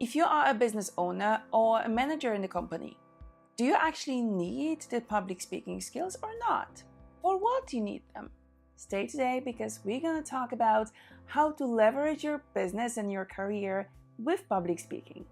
If you are a business owner or a manager in the company, do you actually need the public speaking skills or not? For what do you need them? Stay today because we're going to talk about how to leverage your business and your career with public speaking.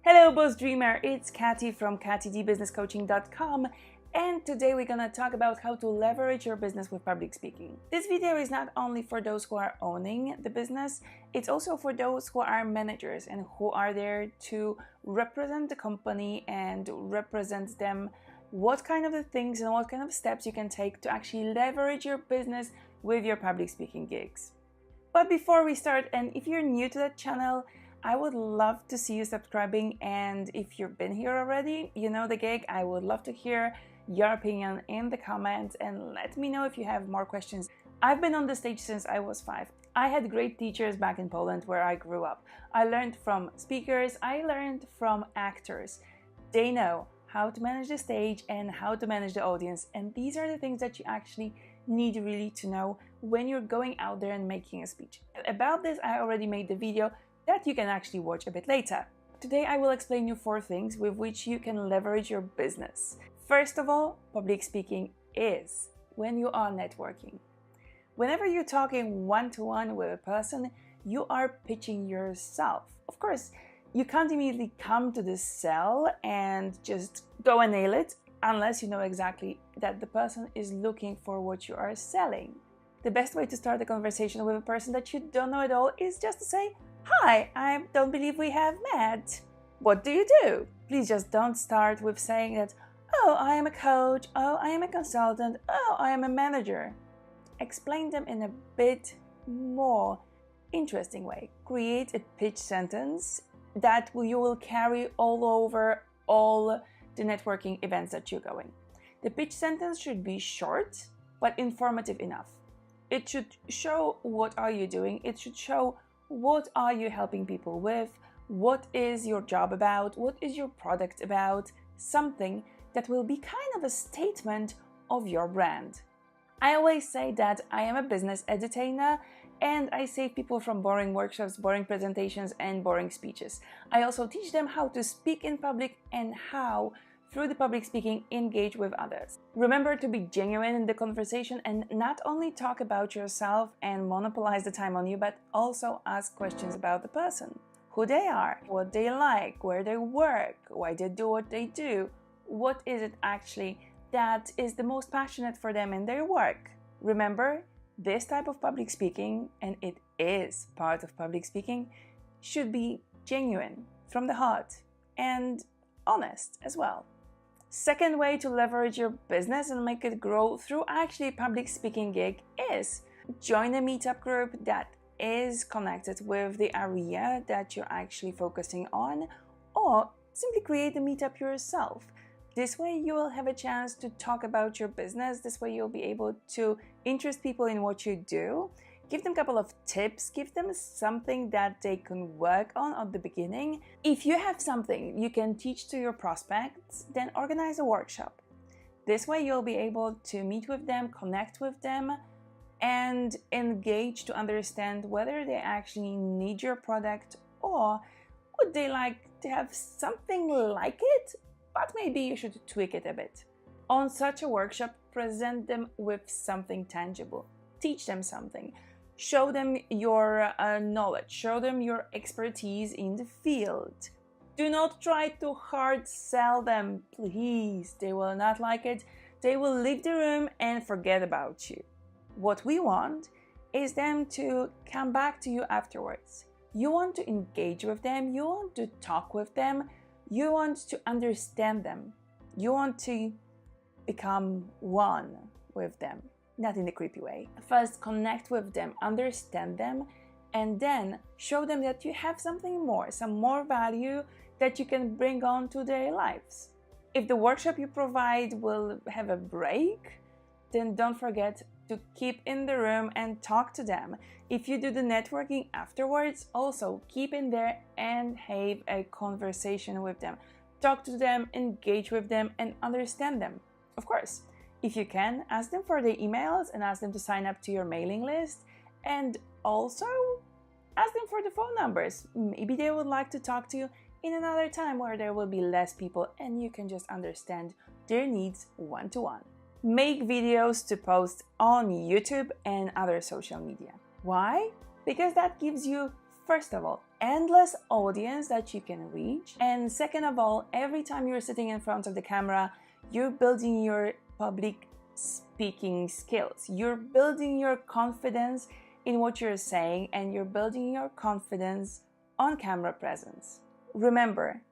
Hello Boss Dreamer, it's Katy from katydbusinesscoaching.com, and today we're gonna talk about how to leverage your business with public speaking. This video is not only for those who are owning the business, it's also for those who are managers and who are there to represent the company and represent them, what kind of things and what kind of steps you can take to actually leverage your business with your public speaking gigs. But before we start, and if you're new to that channel, I would love to see you subscribing, and if you've been here already, you know the gig. I would love to hear your opinion in the comments and let me know if you have more questions. I've been on the stage since I was 5. I had great teachers back in Poland where I grew up. I learned from speakers, I learned from actors. They know how to manage the stage and how to manage the audience, and these are the things that you actually need really to know when you're going out there and making a speech. About this, I already made the video that you can actually watch a bit later. Today I will explain you 4 things with which you can leverage your business. First of all, public speaking is when you are networking. Whenever you're talking one-to-one with a person, you are pitching yourself. Of course, you can't immediately come to the sell and just go and nail it unless you know exactly that the person is looking for what you are selling. The best way to start a conversation with a person that you don't know at all is just to say, "Hi, I don't believe we have met. What do you do?" Please just don't start with saying that, "Oh, I am a coach. Oh, I am a consultant. Oh, I am a manager." Explain them in a bit more interesting way. Create a pitch sentence that you will carry all over all the networking events that you're going. The pitch sentence should be short but informative enough. It should show what are you doing. It should show what are you helping people with, what is your job about, what is your product about, something that will be kind of a statement of your brand. I always say that I am a business edutainer and I save people from boring workshops, boring presentations and boring speeches. I also teach them how to speak in public and how, through the public speaking, engage with others. Remember to be genuine in the conversation and not only talk about yourself and monopolize the time on you, but also ask questions about the person. Who they are, what they like, where they work, why they do what they do. What is it actually that is the most passionate for them in their work? Remember, this type of public speaking, and it is part of public speaking, should be genuine, from the heart, and honest as well. Second way to leverage your business and make it grow through actually a public speaking gig is join a meetup group that is connected with the area that you're actually focusing on, or simply create a meetup yourself. This way you will have a chance to talk about your business. This way you'll be able to interest people in what you do. Give them a couple of tips, give them something that they can work on at the beginning. If you have something you can teach to your prospects, then organize a workshop. This way you'll be able to meet with them, connect with them, and engage to understand whether they actually need your product or would they like to have something like it, but maybe you should tweak it a bit. On such a workshop, present them with something tangible. Teach them something. Show them your knowledge, show them your expertise in the field. Do not try to hard sell them, please. They will not like it. They will leave the room and forget about you. What we want is them to come back to you afterwards. You want to engage with them, you want to talk with them, you want to understand them. You want to become one with them. Not in a creepy way. First, connect with them, understand them, and then show them that you have something more, some more value that you can bring on to their lives. If the workshop you provide will have a break, then don't forget to keep in the room and talk to them. If you do the networking afterwards, also keep in there and have a conversation with them. Talk to them, engage with them, and understand them. Of course, If you can, ask them for their emails and ask them to sign up to your mailing list, and also ask them for the phone numbers. Maybe they would like to talk to you in another time where there will be less people and you can just understand their needs one-to-one. Make videos to post on YouTube and other social media. Why? Because that gives you, first of all, endless audience that you can reach, and second of all, every time you're sitting in front of the camera, you're building your public speaking skills. You're building your confidence in what you're saying, and you're building your confidence on camera presence. Remember,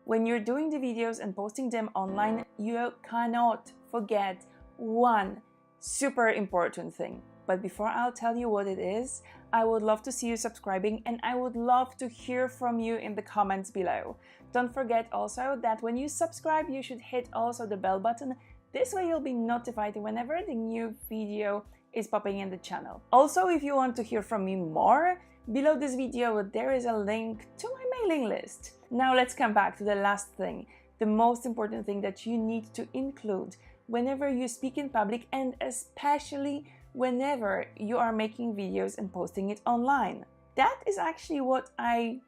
when you're doing the videos and posting them online, you cannot forget one super important thing. But before I'll tell you what it is, I would love to see you subscribing, and I would love to hear from you in the comments below. Don't forget also that when you subscribe, you should hit also the bell button. This way you'll be notified whenever the new video is popping in the channel. Also, if you want to hear from me more, below this video there is a link to my mailing list. Now let's come back to the last thing, the most important thing that you need to include whenever you speak in public, and especially whenever you are making videos and posting it online. That is actually what I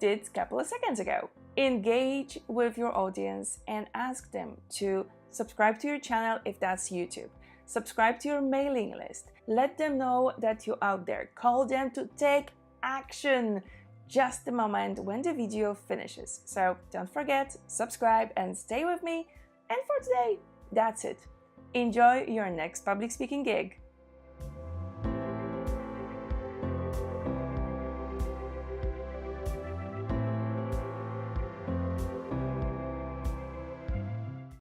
did a couple of seconds ago. Engage with your audience and ask them to subscribe to your channel if that's YouTube. Subscribe to your mailing list. Let them know that you're out there. Call them to take action just the moment when the video finishes. So don't forget, subscribe and stay with me. And for today, that's it. Enjoy your next public speaking gig.